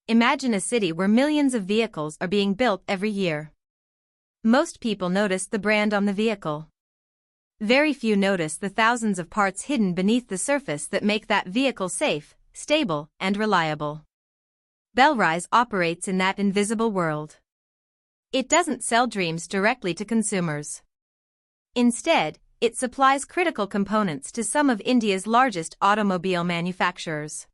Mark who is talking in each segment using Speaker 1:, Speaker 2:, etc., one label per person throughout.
Speaker 1: Imagine a city where millions of vehicles are being built every year. Most people notice the brand on the vehicle. Very few notice the thousands of parts hidden beneath the surface that make that vehicle safe, stable, and reliable. Belrise operates in that invisible world. It doesn't sell dreams directly to consumers. Instead, it supplies critical components to some of India's largest automobile manufacturers.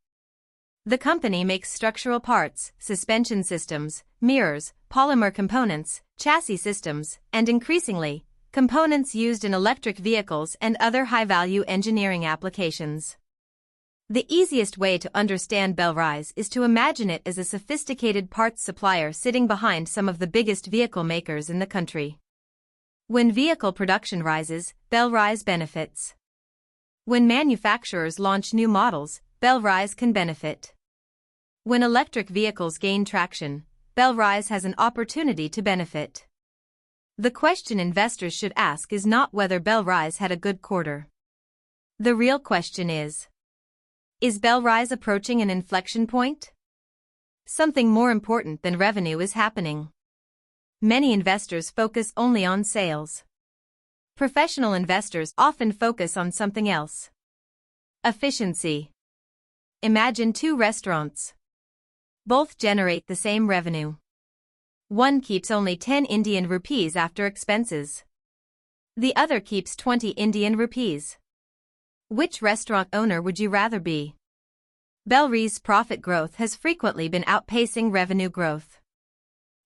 Speaker 1: The company makes structural parts, suspension systems, mirrors, polymer components, chassis systems, and increasingly, components used in electric vehicles and other high-value engineering applications. The easiest way to understand Belrise is to imagine it as a sophisticated parts supplier sitting behind some of the biggest vehicle makers in the country. When vehicle production rises, Belrise benefits. When manufacturers launch new models, Belrise can benefit. When electric vehicles gain traction, Belrise has an opportunity to benefit. The question investors should ask is not whether Belrise had a good quarter. The real question is Belrise approaching an inflection point? Something more important than revenue is happening. Many investors focus only on sales. Professional investors often focus on something else. Efficiency. Imagine two restaurants. Both generate the same revenue. One keeps only 10 Indian rupees after expenses. The other keeps 20 Indian rupees. Which restaurant owner would you rather be? Belrise's profit growth has frequently been outpacing revenue growth.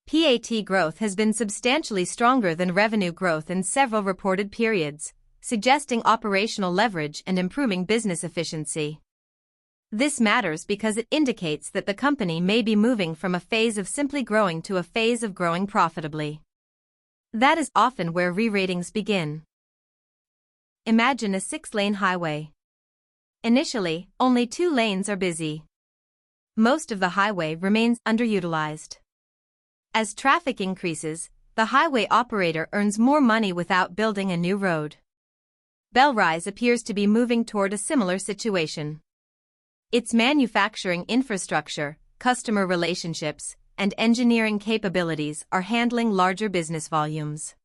Speaker 1: PAT growth has been substantially stronger than revenue growth in several reported periods, suggesting operational leverage and improving business efficiency. This matters because it indicates that the company may be moving from a phase of simply growing to a phase of growing profitably. That is often where re-ratings begin. Imagine a 6-lane highway. Initially, only 2 lanes are busy. Most of the highway remains underutilized. As traffic increases, the highway operator earns more money without building a new road. Belrise appears to be moving toward a similar situation. Its manufacturing infrastructure, customer relationships, and engineering capabilities are handling larger business volumes.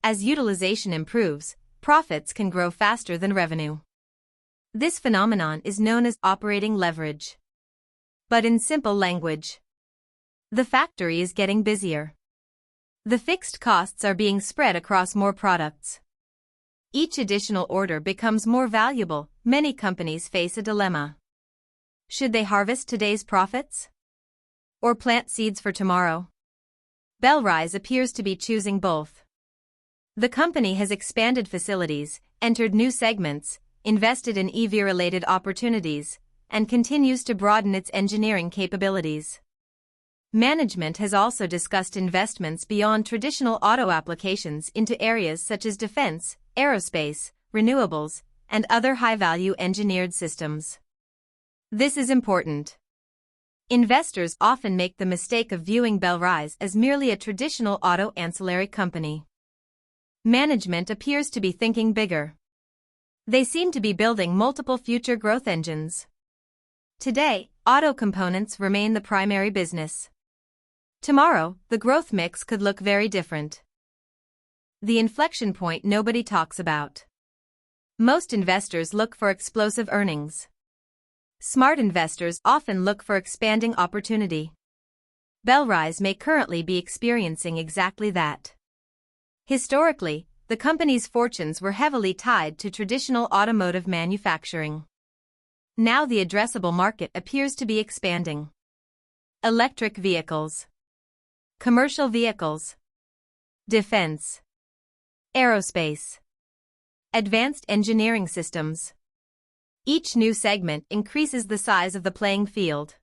Speaker 1: As utilization improves, profits can grow faster than revenue. This phenomenon is known as operating leverage. But in simple language, the factory is getting busier. The fixed costs are being spread across more products. Each additional order becomes more valuable. Many companies face a dilemma. Should they harvest today's profits? Or plant seeds for tomorrow? Belrise appears to be choosing both. The company has expanded facilities, entered new segments, invested in EV-related opportunities, and continues to broaden its engineering capabilities. Management has also discussed investments beyond traditional auto applications into areas such as defense, aerospace, renewables, and other high-value engineered systems. This is important. Investors often make the mistake of viewing Belrise as merely a traditional auto ancillary company. Management appears to be thinking bigger. They seem to be building multiple future growth engines. Today, auto components remain the primary business. Tomorrow, the growth mix could look very different. The inflection point nobody talks about. Most investors look for explosive earnings. Smart investors often look for expanding opportunity. Belrise may currently be experiencing exactly that. Historically, the company's fortunes were heavily tied to traditional automotive manufacturing. Now the addressable market appears to be expanding. Electric vehicles, commercial vehicles, defense, aerospace, advanced engineering systems. Each new segment increases the size of the playing field.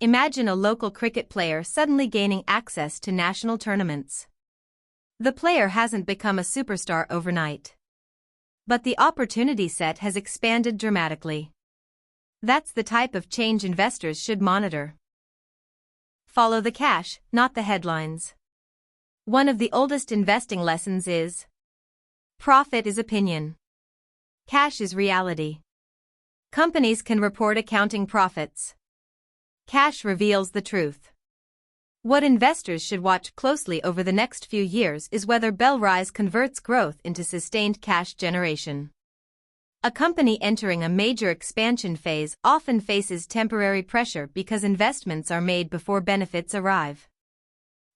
Speaker 1: Imagine a local cricket player suddenly gaining access to national tournaments. The player hasn't become a superstar overnight. But the opportunity set has expanded dramatically. That's the type of change investors should monitor. Follow the cash, not the headlines. One of the oldest investing lessons is: profit is opinion. Cash is reality. Companies can report accounting profits. Cash reveals the truth. What investors should watch closely over the next few years is whether Belrise converts growth into sustained cash generation. A company entering a major expansion phase often faces temporary pressure because investments are made before benefits arrive.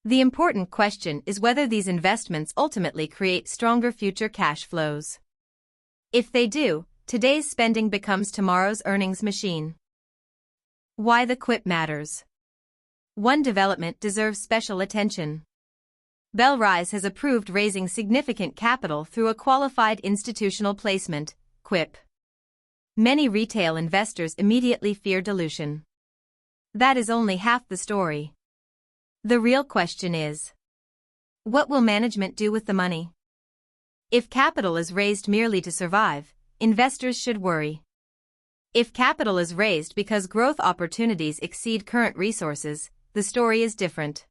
Speaker 1: The important question is whether these investments ultimately create stronger future cash flows. If they do, today's spending becomes tomorrow's earnings machine. Why the quip matters. One development deserves special attention. Belrise has approved raising significant capital through a qualified institutional placement, QIP. Many retail investors immediately fear dilution. That is only half the story. The real question is, what will management do with the money? If capital is raised merely to survive, investors should worry. If capital is raised because growth opportunities exceed current resources, the story is different.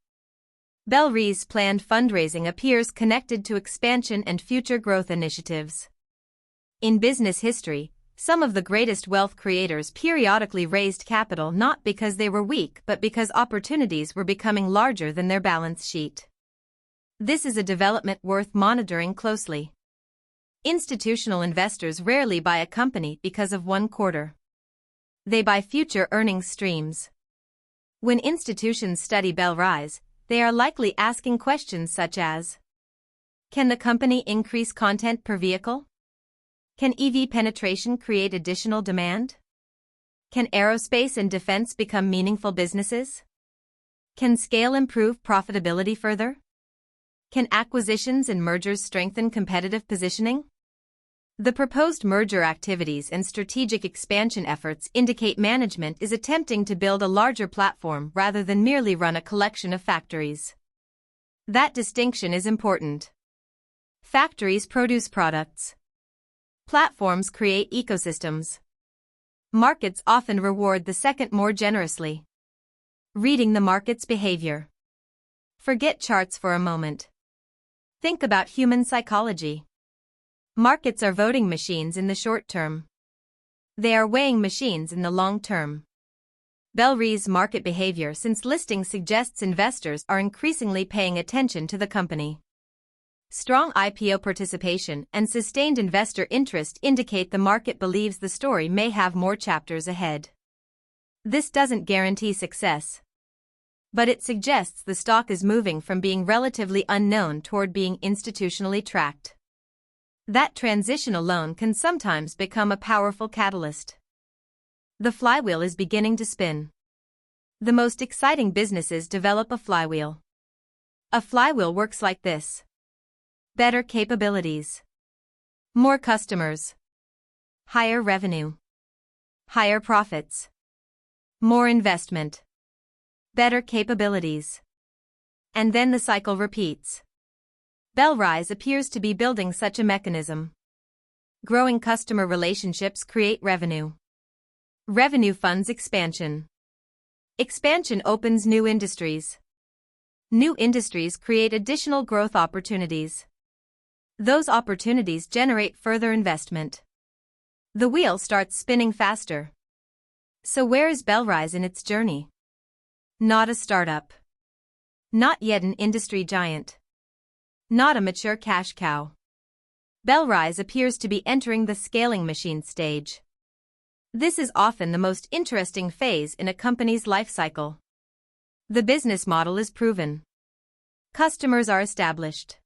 Speaker 1: Belrise's planned fundraising appears connected to expansion and future growth initiatives. In business history, some of the greatest wealth creators periodically raised capital not because they were weak but because opportunities were becoming larger than their balance sheet. This is a development worth monitoring closely. Institutional investors rarely buy a company because of one quarter. They buy future earnings streams. When institutions study Belrise, they are likely asking questions such as: can the company increase content per vehicle? Can EV penetration create additional demand? Can aerospace and defense become meaningful businesses? Can scale improve profitability further? Can acquisitions and mergers strengthen competitive positioning? The proposed merger activities and strategic expansion efforts indicate management is attempting to build a larger platform rather than merely run a collection of factories. That distinction is important. Factories produce products. Platforms create ecosystems. Markets often reward the second more generously. Reading the market's behavior. Forget charts for a moment. Think about human psychology. Markets are voting machines in the short term. They are weighing machines in the long term. Belrise's market behavior since listing suggests investors are increasingly paying attention to the company. Strong IPO participation and sustained investor interest indicate the market believes the story may have more chapters ahead. This doesn't guarantee success, but it suggests the stock is moving from being relatively unknown toward being institutionally tracked. That transition alone can sometimes become a powerful catalyst. The flywheel is beginning to spin. The most exciting businesses develop a flywheel. A flywheel works like this. Better capabilities. More customers. Higher revenue. Higher profits. More investment. Better capabilities. And then the cycle repeats. Belrise appears to be building such a mechanism. Growing customer relationships create revenue. Revenue funds expansion. Expansion opens new industries. New industries create additional growth opportunities. Those opportunities generate further investment. The wheel starts spinning faster. So where is Belrise in its journey? Not a startup. Not yet an industry giant. Not a mature cash cow. Belrise appears to be entering the scaling machine stage. This is often the most interesting phase in a company's life cycle. The business model is proven. Customers are established.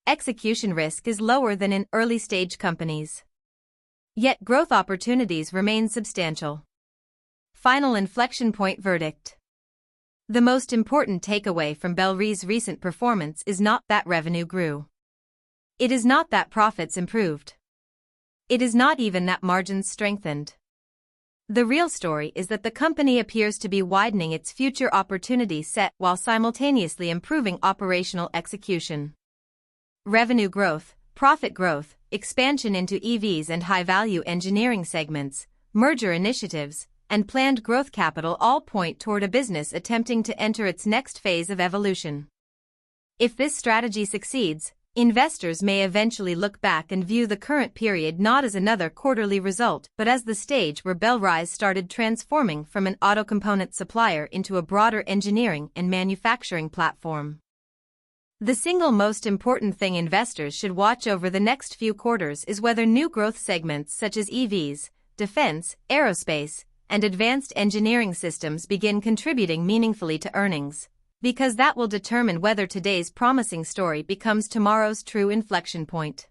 Speaker 1: Execution risk is lower than in early-stage companies. Yet growth opportunities remain substantial. Final inflection point verdict. The most important takeaway from Belrise's recent performance is not that revenue grew. It is not that profits improved. It is not even that margins strengthened. The real story is that the company appears to be widening its future opportunity set while simultaneously improving operational execution. Revenue growth, profit growth, expansion into EVs and high-value engineering segments, merger initiatives, and planned growth capital all point toward a business attempting to enter its next phase of evolution. If this strategy succeeds, Investors may eventually look back and view the current period not as another quarterly result but as the stage where Belrise started transforming from an auto component supplier into a broader engineering and manufacturing platform. The single most important thing investors should watch over the next few quarters is whether new growth segments such as EVs, defense, aerospace, and advanced engineering systems begin contributing meaningfully to earnings, because that will determine whether today's promising story becomes tomorrow's true inflection point.